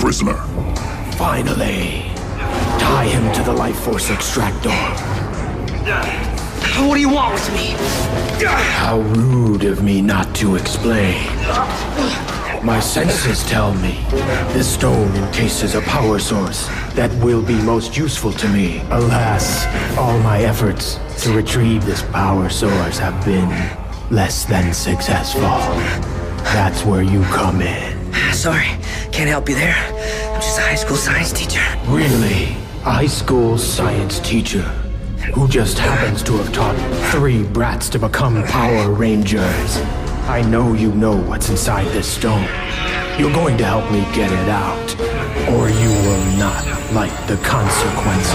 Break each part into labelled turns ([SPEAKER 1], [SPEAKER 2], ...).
[SPEAKER 1] prisoner.
[SPEAKER 2] Finally. Tie him to the life force extractor.
[SPEAKER 3] What do you want with me?
[SPEAKER 2] How rude of me not to explain. My senses tell me this stone encases a power source that will be most useful to me. Alas, all my efforts to retrieve this power source have been less than successful. That's where you come in.
[SPEAKER 3] Sorry, can't help you there. I'm just a high school science teacher.
[SPEAKER 2] Really? A high school science teacher who just happens to have taught 3 brats to become Power Rangers. I know you know what's inside this stone. You're going to help me get it out, or you will not like the consequences.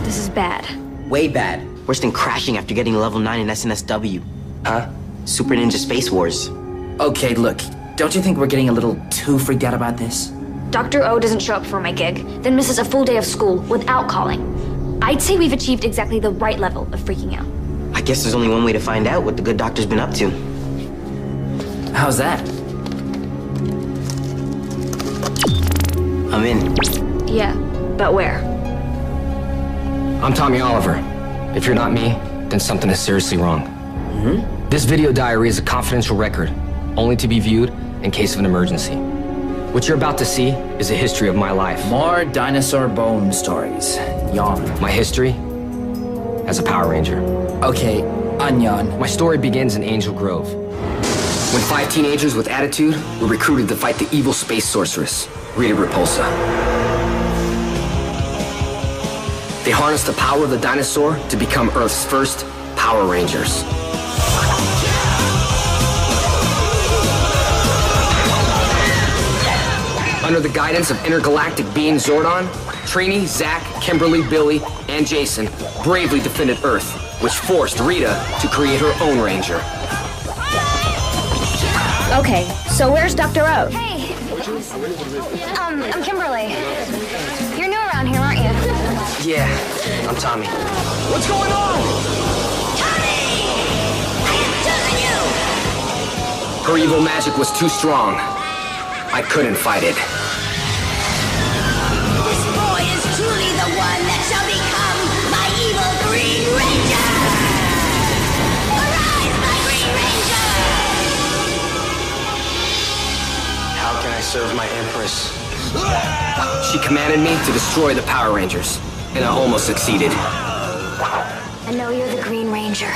[SPEAKER 4] This is bad.
[SPEAKER 3] Way bad. Worse than crashing after getting level 9 in SNSW. Huh? Super Ninja Space Wars. Okay, look. Don't you think we're getting a little too freaked out about this?
[SPEAKER 4] Dr. O doesn't show up for my gig, then misses a full day of school without calling. I'd say we've achieved exactly the right level of freaking out.
[SPEAKER 3] I guess there's only one way to find out what the good doctor's been up to. How's that? I'm in.
[SPEAKER 4] Yeah, but where?
[SPEAKER 5] I'm Tommy Oliver. If you're not me, then something is seriously wrong.
[SPEAKER 3] Mm-hmm.
[SPEAKER 5] This video diary is a confidential record, only to be viewed in case of an emergency. What you're about to see is a history of my life.
[SPEAKER 3] More dinosaur bone stories. Yawn.
[SPEAKER 5] My history as a Power Ranger.
[SPEAKER 3] Okay, unyawn.
[SPEAKER 5] My story begins in Angel Grove, when 5 teenagers with attitude were recruited to fight the evil space sorceress, Rita Repulsa. They harnessed the power of the dinosaur to become Earth's first Power Rangers. Under the guidance of intergalactic being Zordon, Trini, Zack, Kimberly, Billy, and Jason bravely defended Earth, which forced Rita to create her own Ranger.
[SPEAKER 4] Okay, so where's Dr. O?
[SPEAKER 6] Hey! I'm Kimberly. You're new around here, aren't you?
[SPEAKER 5] Yeah, I'm Tommy.
[SPEAKER 3] What's going on?
[SPEAKER 6] Tommy! I have chosen you!
[SPEAKER 5] Her evil magic was too strong. I couldn't fight it.
[SPEAKER 6] This boy is truly the one that shall become my evil Green Ranger! Arise, my Green Ranger!
[SPEAKER 5] How can I serve my Empress? She commanded me to destroy the Power Rangers, and I almost succeeded.
[SPEAKER 6] I know you're the Green Ranger.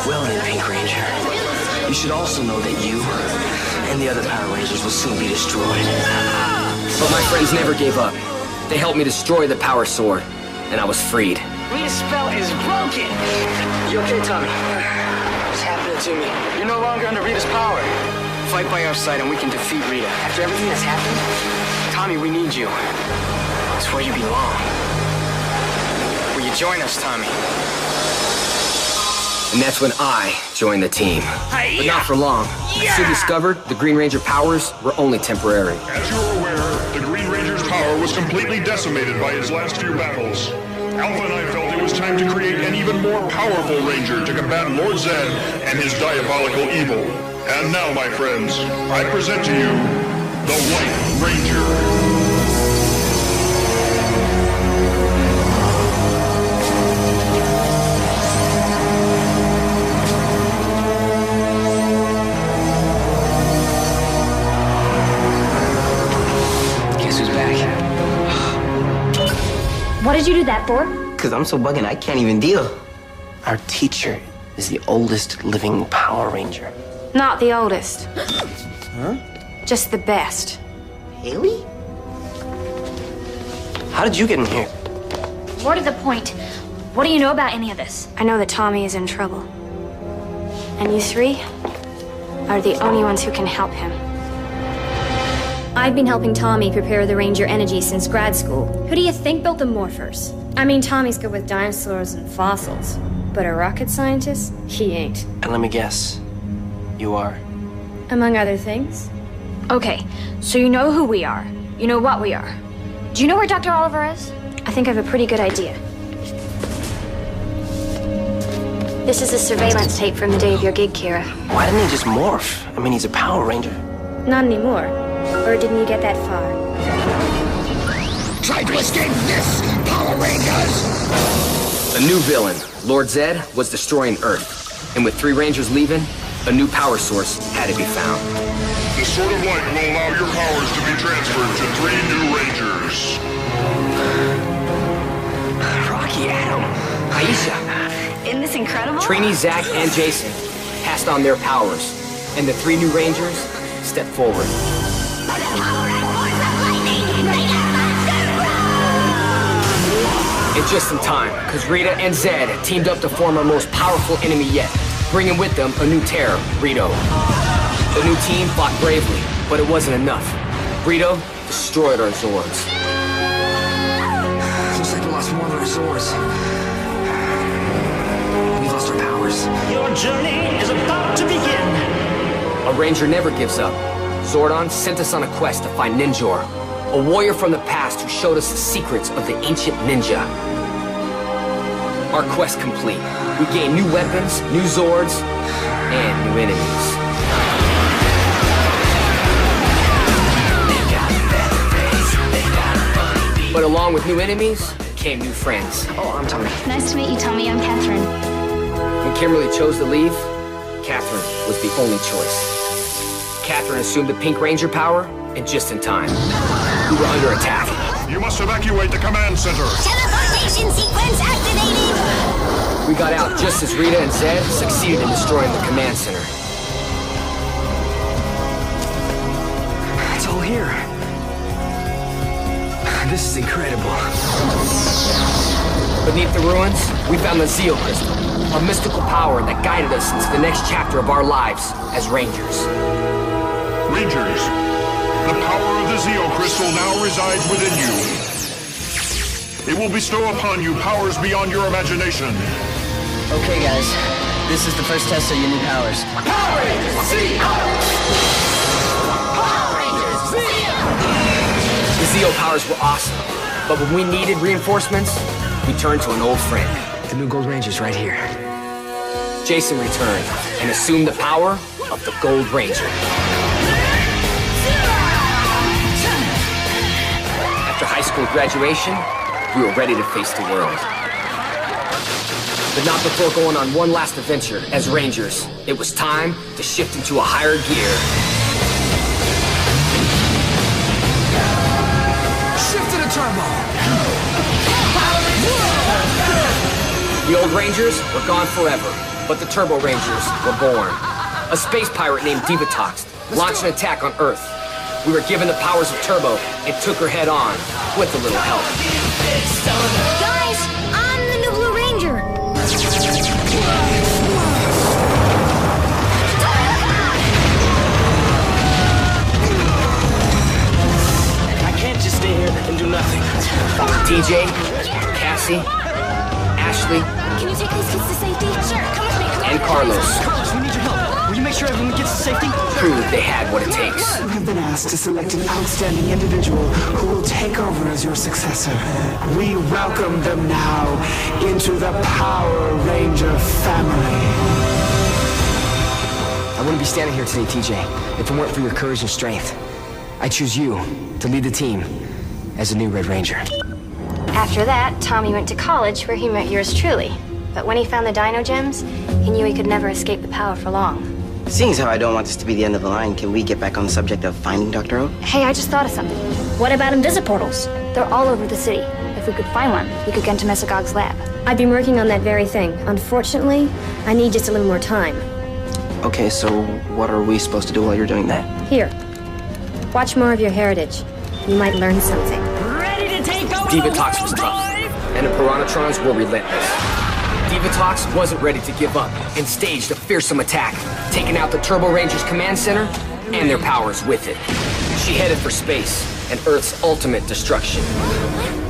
[SPEAKER 3] Well then, Pink Ranger. You should also know that you and the other Power Rangers will soon be destroyed.
[SPEAKER 5] But my friends never gave up. They helped me destroy the Power Sword, and I was freed.
[SPEAKER 3] Rita's spell is broken! You okay, Tommy? What's happening to me? You're no longer under Rita's power. Fight by our side and we can defeat Rita. After everything that's happened, Tommy, we need you. It's where you belong. Will you join us, Tommy?
[SPEAKER 5] And that's when I joined the team. But not for long. I soon discovered the Green Ranger powers were only temporary.
[SPEAKER 1] As you're aware, the Green Ranger's power was completely decimated by his last few battles. Alpha and I felt it was time to create an even more powerful Ranger to combat Lord Zed and his diabolical evil. And now, my friends, I present to you the White Ranger.
[SPEAKER 4] What did you do that for?
[SPEAKER 3] Because I'm so bugging I can't even deal. Our teacher is the oldest living Power Ranger.
[SPEAKER 4] Not the oldest.
[SPEAKER 3] Huh?
[SPEAKER 4] Just the best.
[SPEAKER 3] Haley? How did you get in here?
[SPEAKER 4] More to the point, what do you know about any of this? I know that Tommy is in trouble. And you 3 are the only ones who can help him. I've been helping Tommy prepare the Ranger energy since grad school. Who do you think built the morphers? I mean, Tommy's good with dinosaurs and fossils, but a rocket scientist? He ain't.
[SPEAKER 3] And let me guess, you are?
[SPEAKER 4] Among other things. Okay, so you know who we are. You know what we are. Do you know where Dr. Oliver is? I think I have a pretty good idea. This is a surveillance tape from the day of your gig, Kira.
[SPEAKER 3] Why didn't he just morph? I mean, he's a Power Ranger.
[SPEAKER 4] Not anymore. Or didn't you get that far?
[SPEAKER 6] Try to escape this, Power Rangers!
[SPEAKER 5] A new villain, Lord Zed, was destroying Earth. And with 3 Rangers leaving, a new power source had to be found.
[SPEAKER 1] The Sword of Light will allow your powers to be transferred to 3 new Rangers.
[SPEAKER 3] Rocky, Adam,
[SPEAKER 5] Aisha,
[SPEAKER 4] Isn't this incredible?
[SPEAKER 5] Trini, Zach, and Jason passed on their powers, and the 3 new Rangers stepped forward. And just in time, because Rita and Zed teamed up to form our most powerful enemy yet, bringing with them a new terror, Rito. The new team fought bravely, but it wasn't enough. Rito destroyed our Zords.
[SPEAKER 3] looks like we lost one of our Zords. We lost our powers.
[SPEAKER 7] Your journey is about to begin.
[SPEAKER 5] A Ranger never gives up. Zordon sent us on a quest to find Ninjor, a warrior from the past who showed us the secrets of the ancient ninja. Our quest complete. We gained new weapons, new Zords, and new enemies. But along with new enemies, came new friends.
[SPEAKER 3] Oh, I'm Tommy.
[SPEAKER 4] Nice to meet you, Tommy. I'm Catherine.
[SPEAKER 5] When Kimberly chose to leave, Catherine was the only choice. Catherine assumed the Pink Ranger power, and just in time. We were under attack.
[SPEAKER 1] You must evacuate the command center.
[SPEAKER 6] Teleportation sequence activated!
[SPEAKER 5] We got out just as Rita and Zed succeeded in destroying the command center.
[SPEAKER 3] It's all here. This is incredible.
[SPEAKER 5] Beneath the ruins, we found the Zeo Crystal, a mystical power that guided us into the next chapter of our lives as Rangers.
[SPEAKER 1] Rangers, the power of the Zeo Crystal now resides within you. It will bestow upon you powers beyond your imagination.
[SPEAKER 3] Okay, guys. This is the first test of your new powers.
[SPEAKER 6] Power Rangers, Zeo! Power Rangers, Zeo!
[SPEAKER 5] The Zeo powers were awesome, but when we needed reinforcements, we turned to an old friend.
[SPEAKER 3] The new Gold Ranger's right here.
[SPEAKER 5] Jason returned and assumed the power of the Gold Ranger. After high school graduation, we were ready to face the world. But not before going on one last adventure as Rangers. It was time to shift into a higher gear.
[SPEAKER 3] Shift to the turbo!
[SPEAKER 5] The old Rangers were gone forever, but the Turbo Rangers were born. A space pirate named Divatox launched an attack on Earth. We were given the powers of Turbo and took her head on with a little help.
[SPEAKER 4] Guys, I'm the new Blue Ranger.
[SPEAKER 7] I can't just stay here and do nothing.
[SPEAKER 5] DJ, Cassie, Ashley,
[SPEAKER 4] Can you take these kids to safety? Sure, come with me.
[SPEAKER 5] and Carlos
[SPEAKER 7] Carlos, we need your help. Will you make sure everyone gets to safety?
[SPEAKER 5] proved they had what it takes.
[SPEAKER 8] You have been asked to select an outstanding individual who will take over as your successor. We welcome them now into the Power Ranger family.
[SPEAKER 3] I wouldn't be standing here today, TJ, if it weren't for your courage and strength. I choose you to lead the team as the new Red Ranger.
[SPEAKER 4] After that, Tommy went to college where he met yours truly. But when he found the dino gems, he knew he could never escape the power for long.
[SPEAKER 9] Seeing as how I don't want this to be the end of the line, can we get back on the subject of finding Dr. Oak?
[SPEAKER 4] Hey, I just thought of something. What about invisiportals? They're all over the city. If we could find one, we could get into Mesogog's lab. I've been working on that very thing. Unfortunately, I need just a little more time.
[SPEAKER 9] Okay, so what are we supposed to do while you're doing that?
[SPEAKER 4] Here, watch more of your heritage. You might learn something.
[SPEAKER 7] Ready to take over
[SPEAKER 5] Divatox was tough, and the Piranatrons were relentless. Divatox wasn't ready to give up and staged a fearsome attack, taking out the Turbo Rangers command center and their powers with it. She headed for space and Earth's ultimate destruction.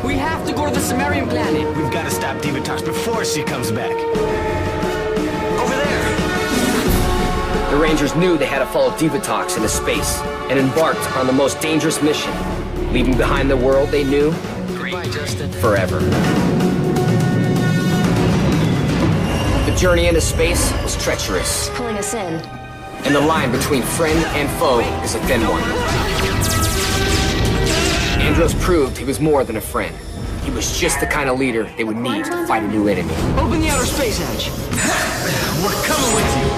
[SPEAKER 3] We have to go to the Sumerian planet.
[SPEAKER 7] We've got to stop Divatox before she comes back. Over there!
[SPEAKER 5] The Rangers knew they had to follow Divatox into space and embarked on the most dangerous mission, leaving behind the world they knew forever. The journey into space was treacherous.
[SPEAKER 4] Pulling us in.
[SPEAKER 5] And the line between friend and foe is a thin one. Andros proved he was more than a friend. He was just the kind of leader they would need to fight a new enemy.
[SPEAKER 3] Open the outer space hatch.
[SPEAKER 7] We're coming with you.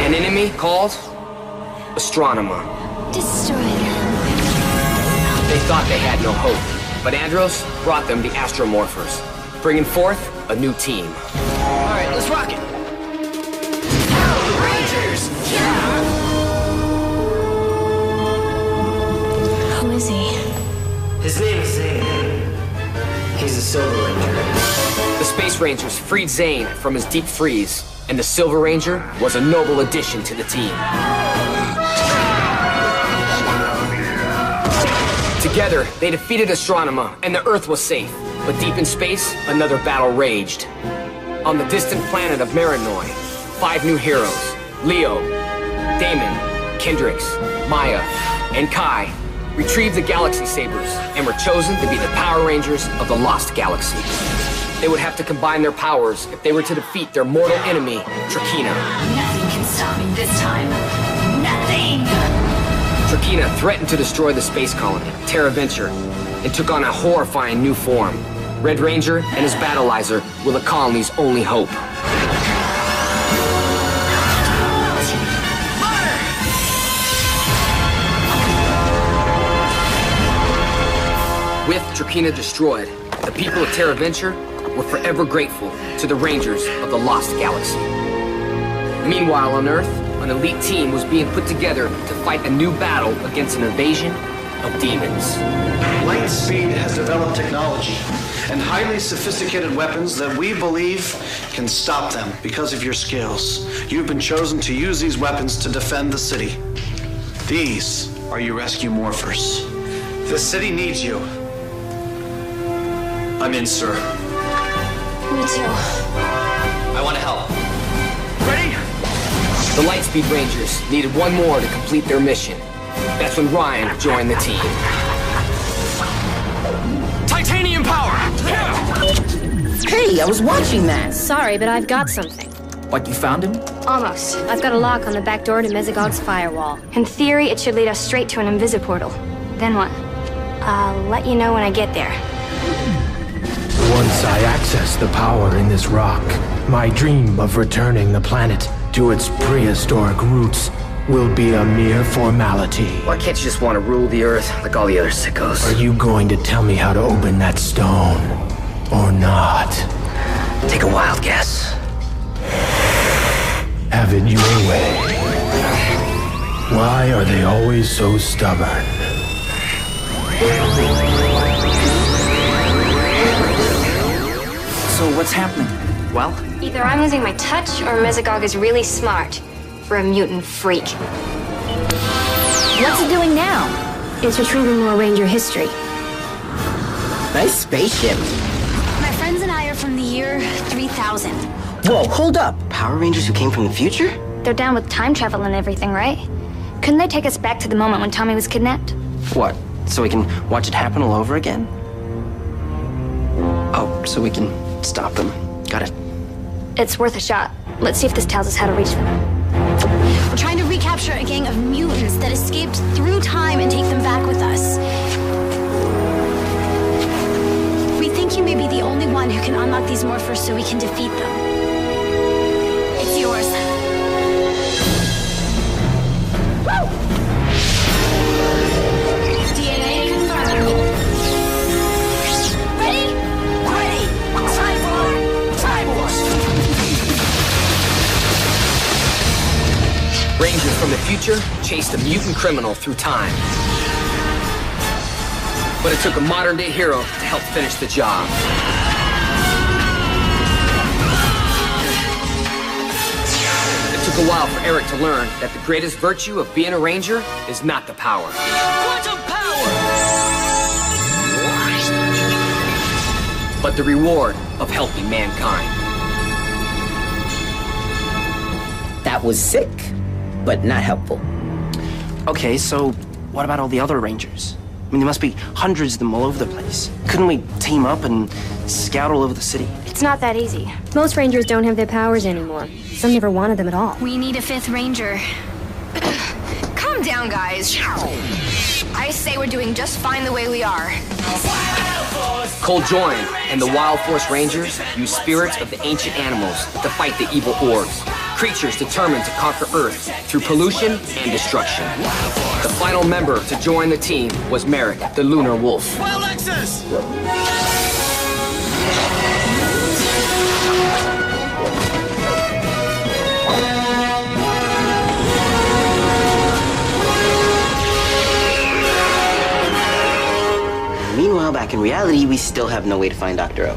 [SPEAKER 5] An enemy called Astronema.
[SPEAKER 4] Destroyer.
[SPEAKER 5] They thought they had no hope, but Andros brought them the Astromorphers, bringing forth a new team.
[SPEAKER 3] All right, let's rock it.
[SPEAKER 6] Rangers!
[SPEAKER 4] Who is he?
[SPEAKER 3] His name is Zane. He's a Silver Ranger.
[SPEAKER 5] The Space Rangers freed Zane from his deep freeze, and the Silver Ranger was a noble addition to the team. Together, they defeated Astronema, and the Earth was safe. But deep in space, another battle raged. On the distant planet of Marinoi, 5 new heroes, Leo, Damon, Kendricks, Maya, and Kai, retrieved the Galaxy Sabers and were chosen to be the Power Rangers of the Lost Galaxy. They would have to combine their powers if they were to defeat their mortal enemy, Trakina.
[SPEAKER 6] Nothing can stop me this time. Nothing!
[SPEAKER 5] Trakina threatened to destroy the space colony, Terra Venture, and took on a horrifying new form. Red Ranger and his battleizer were the colony's only hope. With Trakina destroyed, the people of Terra Venture were forever grateful to the Rangers of the Lost Galaxy. Meanwhile, on Earth, an elite team was being put together to fight a new battle against an invasion of demons.
[SPEAKER 10] Lightspeed has developed technology and highly sophisticated weapons that we believe can stop them because of your skills. You've been chosen to use these weapons to defend the city. These are your rescue morphers. The city needs you.
[SPEAKER 7] I'm in, sir.
[SPEAKER 4] Me too.
[SPEAKER 7] I want to help.
[SPEAKER 10] Ready?
[SPEAKER 5] The Lightspeed Rangers needed one more to complete their mission. That's when Ryan joined the team.
[SPEAKER 7] Titanium power!
[SPEAKER 11] Hey, I was watching that.
[SPEAKER 4] Sorry, but I've got something.
[SPEAKER 11] What, you found him?
[SPEAKER 4] Almost. I've got a lock on the back door to Mesogog's firewall. In theory, it should lead us straight to an invisiportal. Then what? I'll let you know when I get there.
[SPEAKER 2] Once I access the power in this rock, my dream of returning the planet to its prehistoric roots will be a mere formality.
[SPEAKER 3] Why can't you just want to rule the Earth like all the other sickos?
[SPEAKER 2] Are you going to tell me how to open that stone, or not?
[SPEAKER 3] Take a wild guess.
[SPEAKER 2] Have it your way. Why are they always so stubborn?
[SPEAKER 11] So what's happening?
[SPEAKER 3] Well,
[SPEAKER 4] Either I'm losing my touch, or Mesogog is really smart for a mutant freak.
[SPEAKER 12] What's it doing now?
[SPEAKER 4] It's retrieving more Ranger history.
[SPEAKER 11] Nice spaceship.
[SPEAKER 12] My friends and I are from the year 3000.
[SPEAKER 11] Whoa, hold up.
[SPEAKER 9] Power Rangers who came from the future?
[SPEAKER 4] They're down with time travel and everything, right? Couldn't they take us back to the moment when Tommy was kidnapped?
[SPEAKER 9] What? So we can watch it happen all over again? Oh, so we can stop them. Got it.
[SPEAKER 4] It's worth a shot. Let's see if this tells us how to reach them.
[SPEAKER 12] We're trying to recapture a gang of mutants that escaped through time and take them back with us. We think you may be the only one who can unlock these morphers so we can defeat them. It's yours. Woo! DNA confirmed. Ready? Ready! Time Wars!
[SPEAKER 5] Rangers from the future chased a mutant criminal through time. But it took a modern-day hero to help finish the job. It took a while for Eric to learn that the greatest virtue of being a Ranger is not the power.
[SPEAKER 7] Quantum power!
[SPEAKER 5] But the reward of helping mankind.
[SPEAKER 11] That was sick, but not helpful.
[SPEAKER 9] Okay, so what about all the other Rangers? I mean, there must be hundreds of them all over the place. Couldn't we team up and scout all over the city?
[SPEAKER 4] It's not that easy. Most Rangers don't have their powers anymore. Some never wanted them at all.
[SPEAKER 12] We need a 5th Ranger.
[SPEAKER 13] Calm down, guys. I say we're doing just fine the way we are.
[SPEAKER 5] Cole Join and the Wild Force Rangers use spirits of the ancient animals to fight the evil orcs, creatures determined to conquer Earth through pollution and destruction. The final member to join the team was Merrick, the Lunar Wolf.
[SPEAKER 7] Well, Lexus!
[SPEAKER 9] Meanwhile, back in reality, we still have no way to find Dr. O.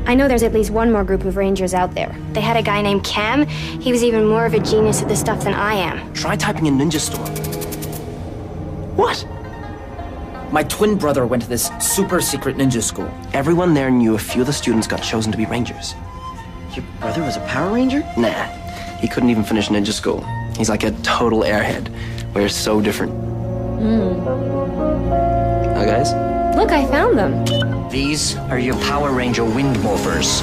[SPEAKER 4] I know there's at least one more group of Rangers out there. They had a guy named Cam. He was even more of a genius at this stuff than I am.
[SPEAKER 9] Try typing in Ninja Storm. What?
[SPEAKER 11] My twin brother went to this super secret ninja school.
[SPEAKER 9] Everyone there knew a few of the students got chosen to be Rangers. Your brother was a Power Ranger? Nah, he couldn't even finish ninja school. He's like a total airhead. We're so different. Oh, guys?
[SPEAKER 4] Look, I found them.
[SPEAKER 7] These are your Power Ranger wind morphers.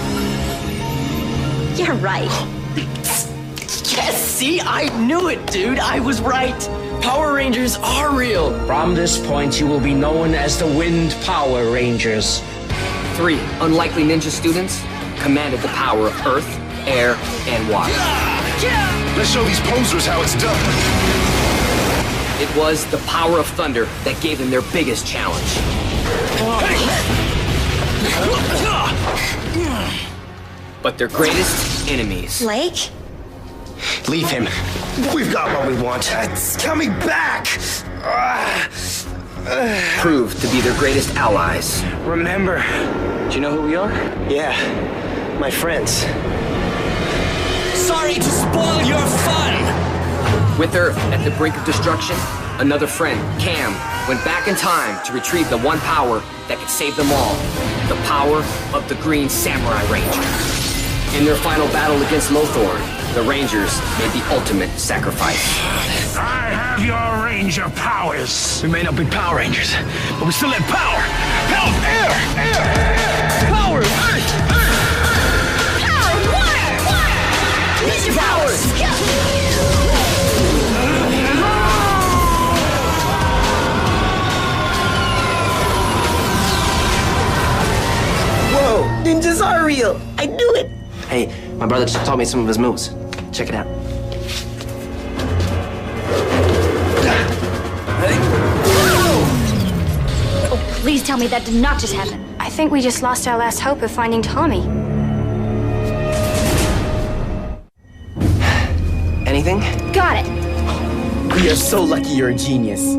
[SPEAKER 12] You're right.
[SPEAKER 11] Yes, see? I knew it, dude. I was right. Power Rangers are real.
[SPEAKER 7] From this point, you will be known as the Wind Power Rangers.
[SPEAKER 5] 3 unlikely ninja students commanded the power of Earth, air, and water.
[SPEAKER 1] Let's show these posers how it's done.
[SPEAKER 5] It was the power of thunder that gave them their biggest challenge. But their greatest enemies.
[SPEAKER 12] Blake?
[SPEAKER 7] Leave him. We've got what we want. It's coming back!
[SPEAKER 5] Proved to be their greatest allies.
[SPEAKER 7] Remember.
[SPEAKER 9] Do you know who we are?
[SPEAKER 7] Yeah, my friends. Sorry to spoil your fun!
[SPEAKER 5] With Earth at the brink of destruction, another friend, Cam, went back in time to retrieve the one power that could save them all. The power of the Green Samurai Ranger. In their final battle against Lothorn, the Rangers made the ultimate sacrifice.
[SPEAKER 7] I have your Ranger powers. We may not be Power Rangers, but we still have power. Help! Air! Power! Earth!
[SPEAKER 6] Power! Water! Ninja powers!
[SPEAKER 11] Whoa, ninjas are real. I knew it.
[SPEAKER 9] Hey, my brother just taught me some of his moves. Check it out.
[SPEAKER 4] Oh, please tell me that did not just happen. I think we just lost our last hope of finding Tommy.
[SPEAKER 9] Anything?
[SPEAKER 4] Got it.
[SPEAKER 11] We are so lucky you're a genius.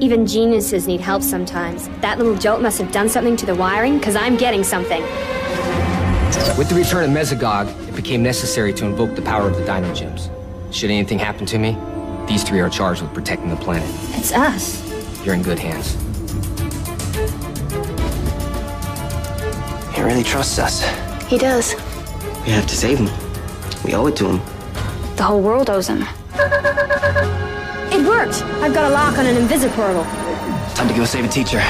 [SPEAKER 4] Even geniuses need help sometimes. That little jolt must have done something to the wiring, because I'm getting something.
[SPEAKER 5] With the return of Mesogog, it became necessary to invoke the power of the dino gems. Should anything happen to me, these 3 are charged with protecting the planet.
[SPEAKER 4] It's us.
[SPEAKER 5] You're in good hands.
[SPEAKER 9] He really trusts us.
[SPEAKER 4] He does.
[SPEAKER 9] We have to save him. We owe it to him.
[SPEAKER 4] The whole world owes him. It worked! I've got a lock on an invisiportal.
[SPEAKER 9] Time to go save a teacher.